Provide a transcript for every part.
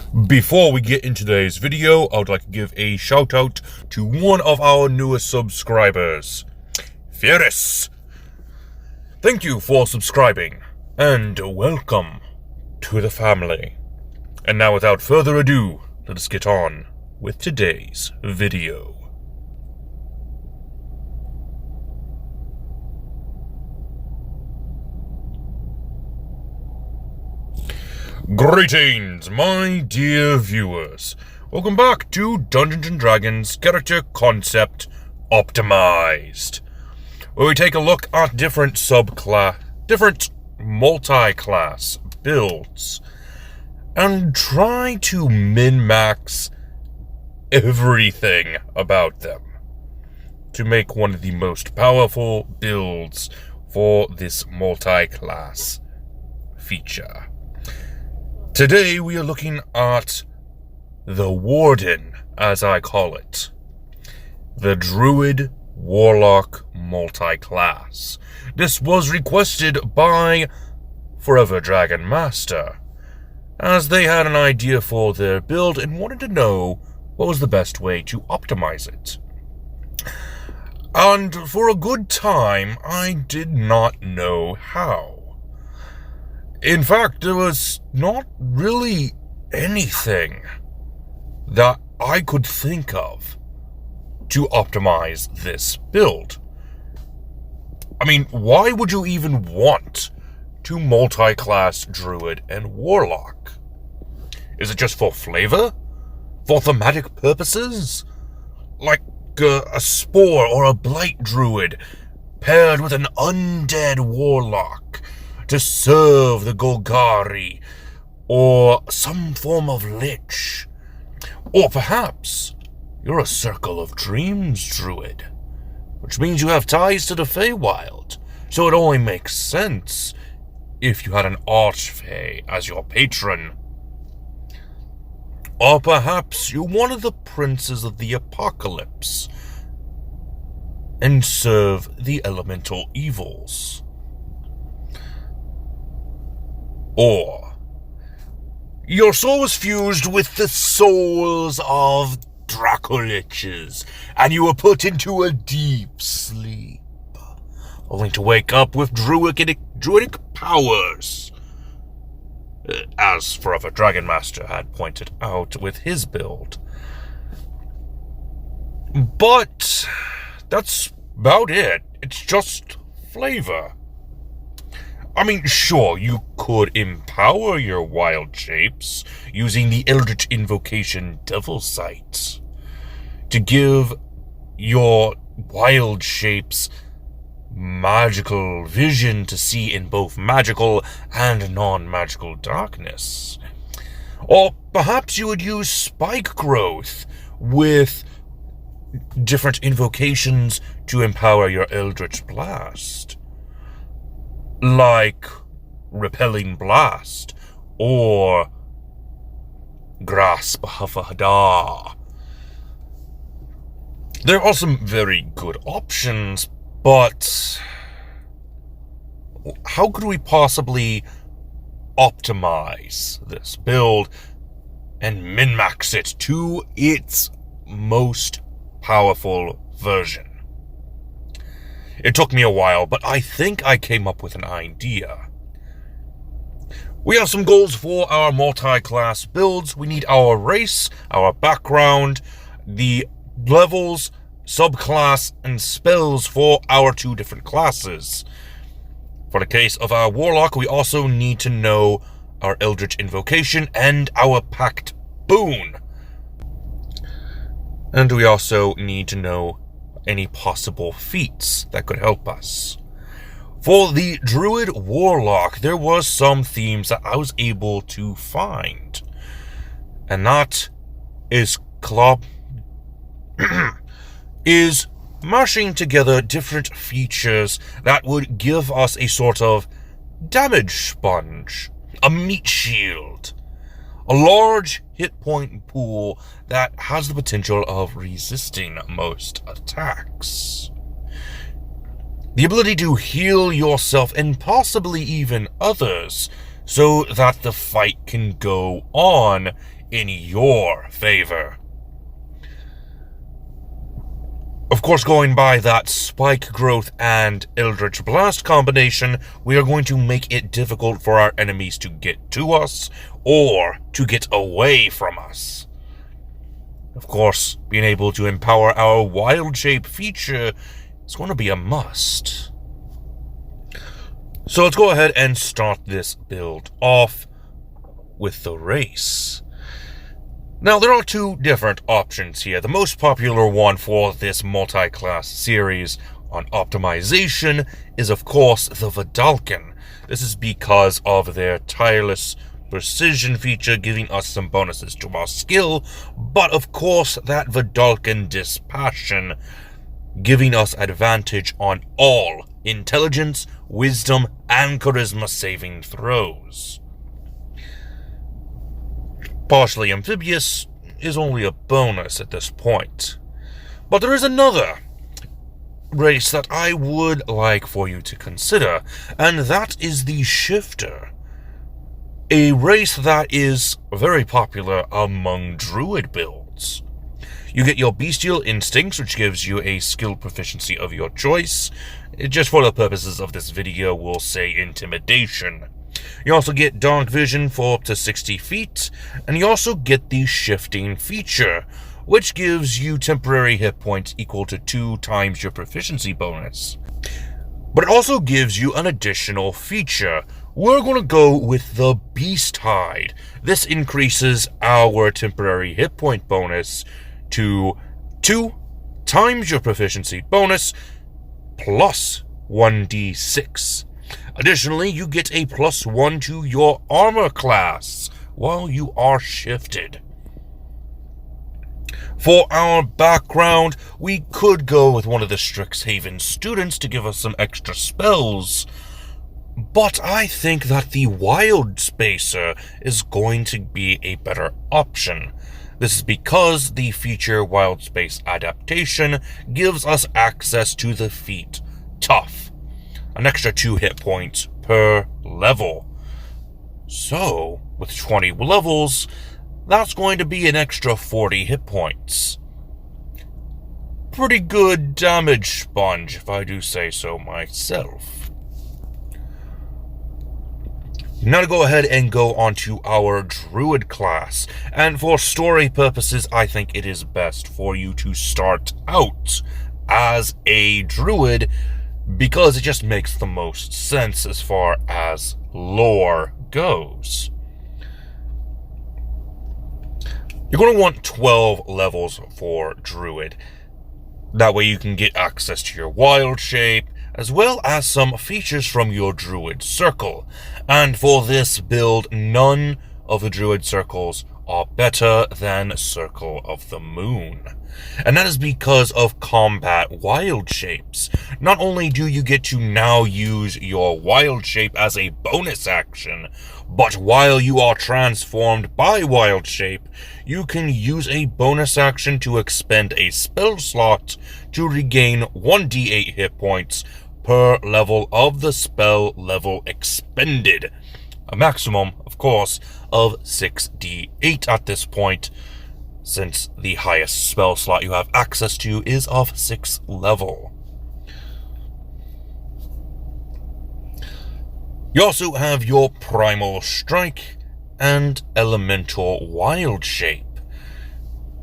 Before we get into today's video, I would like to give a shout out to one of our newest subscribers, Ferris. Thank you for subscribing, and welcome to the family. And now without further ado, let us get on with today's video. Greetings, my dear viewers. Welcome back to Dungeons & Dragons Character Concept Optimized, where we take a look at different multi-class builds and try to min-max everything about them to make one of the most powerful builds for this multi-class feature. Today we are looking at the Warden, as I call it. The Druid Warlock multi-class. This was requested by Forever Dragon Master, as they had an idea for their build and wanted to know what was the best way to optimize it. And for a good time, I did not know how. In fact, there was not really anything that I could think of to optimize this build. I mean, why would you even want to multi-class Druid and Warlock? Is it just for flavor? For thematic purposes? Like a Spore or a Blight Druid paired with an undead Warlock to serve the Golgari, or some form of Lich. Or perhaps you're a Circle of Dreams Druid, which means you have ties to the Feywild, so it only makes sense if you had an Archfey as your patron. Or perhaps you're one of the Princes of the Apocalypse and serve the elemental evils. Or your soul was fused with the souls of Dracoliches, and you were put into a deep sleep, only to wake up with druidic powers, as Forever Dragon Master had pointed out with his build. But that's about it. It's just flavor. I mean, sure, you could empower your wild shapes using the Eldritch Invocation Devil Sight to give your wild shapes magical vision to see in both magical and non-magical darkness. Or perhaps you would use spike growth with different invocations to empower your Eldritch Blast, like Repelling Blast or Grasp Hafahada. There are some very good options, but how could we possibly optimize this build and min-max it to its most powerful version? It took me a while, but I think I came up with an idea. We have some goals for our multi-class builds. We need our race, our background, the levels, subclass, and spells for our two different classes. For the case of our Warlock, we also need to know our Eldritch Invocation and our Pact Boon. And we also need to know any possible feats that could help us. For the Druid Warlock, there was some themes that I was able to find, and that is is mashing together different features that would give us a sort of damage sponge, a meat shield, a large hit point pool that has the potential of resisting most attacks. The ability to heal yourself and possibly even others so that the fight can go on in your favor. Of course, going by that Spike Growth and Eldritch Blast combination, we are going to make it difficult for our enemies to get to us or to get away from us. Of course, being able to empower our Wild Shape feature is going to be a must. So let's go ahead and start this build off with the race. Now, there are two different options here. The most popular one for this multi-class series on optimization is, of course, the Vidalcan. This is because of their tireless precision feature giving us some bonuses to our skill, but of course that Vidalcan Dispassion giving us advantage on all intelligence, wisdom, and charisma saving throws. Partially amphibious is only a bonus at this point. But there is another race that I would like for you to consider, and that is the Shifter. A race that is very popular among Druid builds. You get your Bestial Instincts, which gives you a skill proficiency of your choice. Just for the purposes of this video, we'll say Intimidation. You also get Dark Vision for up to 60 feet, and you also get the Shifting feature, which gives you temporary hit points equal to 2 times your proficiency bonus. But it also gives you an additional feature. We're going to go with the Beast Hide. This increases our temporary hit point bonus to 2 times your proficiency bonus plus 1d6. Additionally, you get a +1 to your armor class while you are shifted. For our background, we could go with one of the Strixhaven students to give us some extra spells, but I think that the Wild Spacer is going to be a better option. This is because the feature Wild Space Adaptation gives us access to the feat Tough, an extra 2 hit points per level. So, with 20 levels, that's going to be an extra 40 hit points. Pretty good damage sponge, if I do say so myself. Now to go ahead and go on to our Druid class, and for story purposes, I think it is best for you to start out as a Druid, because it just makes the most sense as far as lore goes. You're going to want 12 levels for Druid. That way you can get access to your Wild Shape, as well as some features from your Druid Circle. And for this build, none of the Druid Circles are better than Circle of the Moon. And that is because of combat Wild Shapes. Not only do you get to now use your Wild Shape as a bonus action, but while you are transformed by Wild Shape, you can use a bonus action to expend a spell slot to regain 1d8 hit points per level of the spell level expended. A maximum, of course, of 6d8 at this point, since the highest spell slot you have access to is of 6th level. You also have your Primal Strike and Elemental Wild Shape.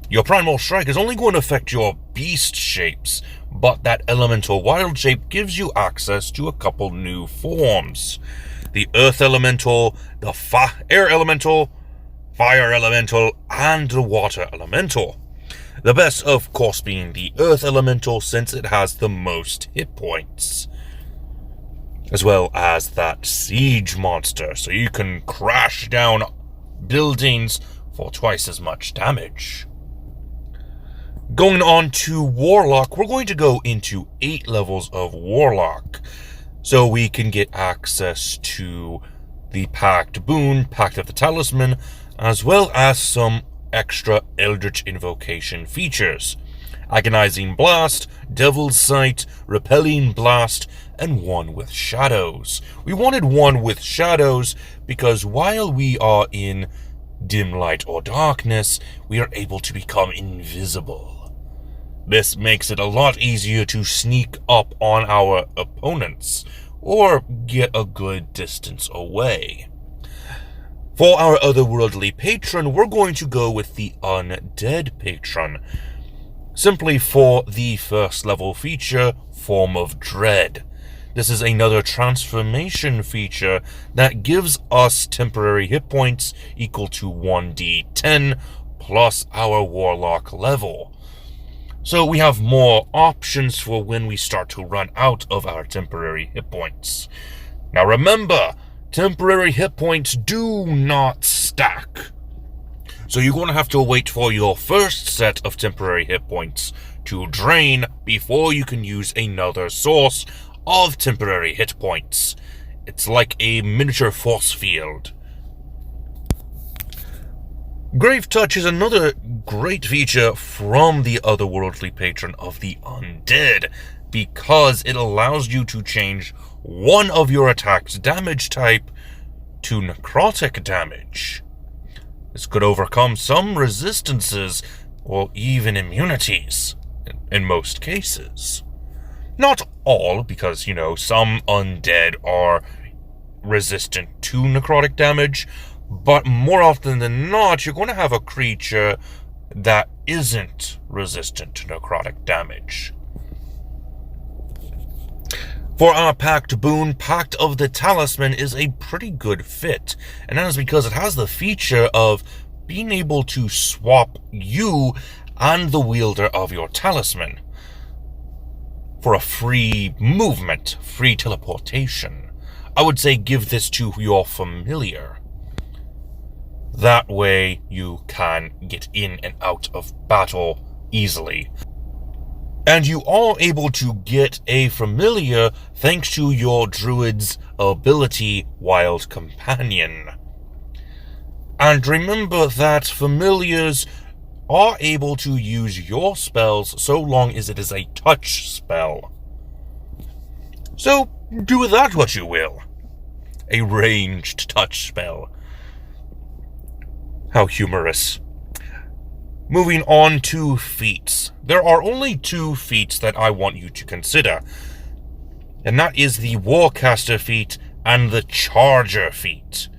Your Primal Strike is only going to affect your Beast shapes, but that Elemental Wild Shape gives you access to a couple new forms. The Earth Elemental, the Air Elemental, Fire Elemental, and the Water Elemental. The best, of course, being the Earth Elemental, since it has the most hit points. As well as that Siege monster, so you can crash down buildings for twice as much damage. Going on to Warlock, we're going to go into 8 levels of Warlock, so we can get access to the Pact Boon, Pact of the Talisman, as well as some extra Eldritch Invocation features. Agonizing Blast, Devil's Sight, Repelling Blast, and one with Shadows. We wanted one with Shadows because while we are in dim light or darkness, we are able to become invisible. This makes it a lot easier to sneak up on our opponents, or get a good distance away. For our otherworldly patron, we're going to go with the Undead patron, simply for the first level feature, Form of Dread. This is another transformation feature that gives us temporary hit points equal to 1d10 plus our Warlock level. So we have more options for when we start to run out of our temporary hit points. Now remember, temporary hit points do not stack. So you're going to have to wait for your first set of temporary hit points to drain before you can use another source of temporary hit points. It's like a miniature force field. Grave Touch is another great feature from the otherworldly patron of the Undead, because it allows you to change one of your attack's damage type to necrotic damage. This could overcome some resistances, or even immunities, in most cases. Not all, because, some undead are resistant to necrotic damage, but more often than not, you're going to have a creature that isn't resistant to necrotic damage. For our Pact boon, Pact of the Talisman is a pretty good fit, and that is because it has the feature of being able to swap you and the wielder of your talisman for a free movement, free teleportation. I would say give this to your familiar. That way you can get in and out of battle easily. And you are able to get a familiar thanks to your druid's ability, Wild Companion. And remember that familiars are able to use your spells so long as it is a touch spell. So do with that what you will. A ranged touch spell. How humorous. Moving on to feats. There are only two feats that I want you to consider, and that is the Warcaster feat and the Charger feat.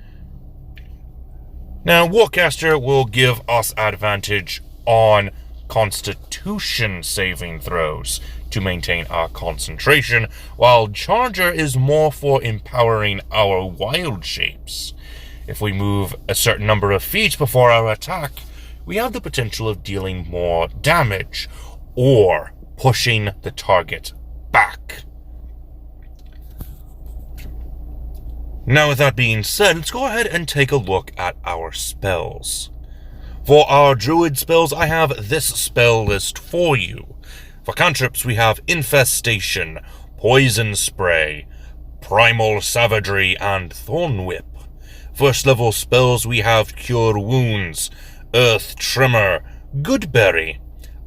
Now, Warcaster will give us advantage on Constitution saving throws to maintain our concentration, while Charger is more for empowering our wild shapes. If we move a certain number of feet before our attack, we have the potential of dealing more damage, or pushing the target back. Now, with that being said, let's go ahead and take a look at our spells. For our Druid spells, I have this spell list for you. For cantrips, we have Infestation, Poison Spray, Primal Savagery, and Thorn Whip. First level spells, we have Cure Wounds, Earth Tremor, Goodberry,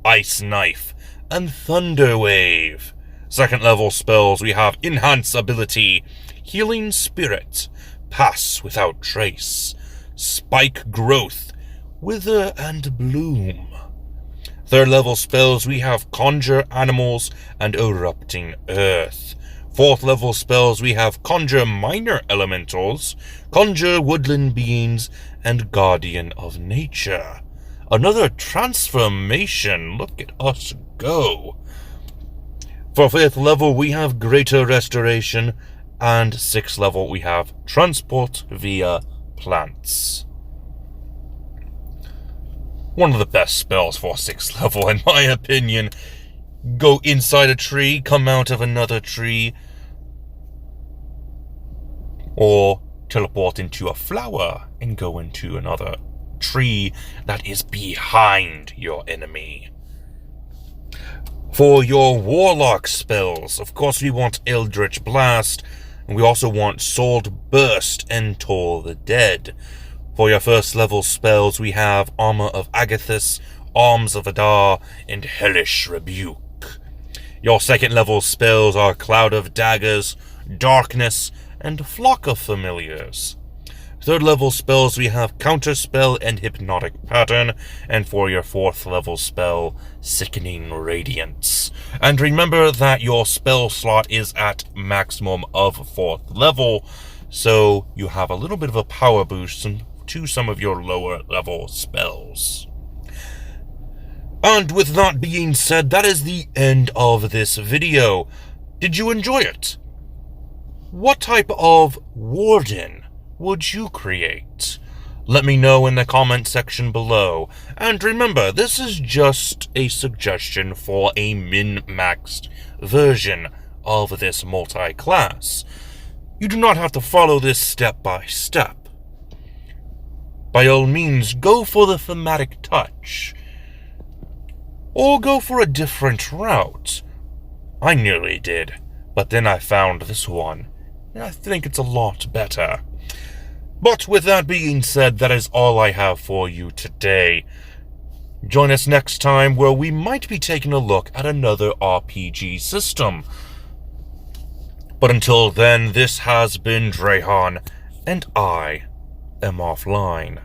Ice Knife, and Thunder Wave. Second level spells, we have Enhance Ability, Healing Spirit, Pass Without Trace, Spike Growth, Wither and Bloom. Third level spells, we have Conjure Animals and Erupting Earth. Fourth level spells, we have Conjure Minor Elementals, Conjure Woodland Beings, and Guardian of Nature. Another transformation, look at us go. For fifth level, we have Greater Restoration, and sixth level, we have Transport via Plants. One of the best spells for sixth level, in my opinion. Go inside a tree, come out of another tree, or teleport into a flower and go into another tree that is behind your enemy. For your Warlock spells, of course we want Eldritch Blast, and we also want Sword Burst and Toll the Dead. For your first level spells, we have Armor of Agathis, Arms of Adar, and Hellish Rebuke. Your second level spells are Cloud of Daggers, Darkness, and Flock of Familiars. Third level spells, we have Counterspell and Hypnotic Pattern, and for your fourth level spell, Sickening Radiance. And remember that your spell slot is at maximum of 4th level, so you have a little bit of a power boost to some of your lower level spells. And with that being said, that is the end of this video. Did you enjoy it? What type of Warden would you create? Let me know in the comment section below. And remember, this is just a suggestion for a min-maxed version of this multi-class. You do not have to follow this step by step. By all means, go for the thematic touch. Or go for a different route. I nearly did, but then I found this one, and I think it's a lot better. But with that being said, that is all I have for you today. Join us next time where we might be taking a look at another RPG system. But until then, this has been Drehan, and I am offline.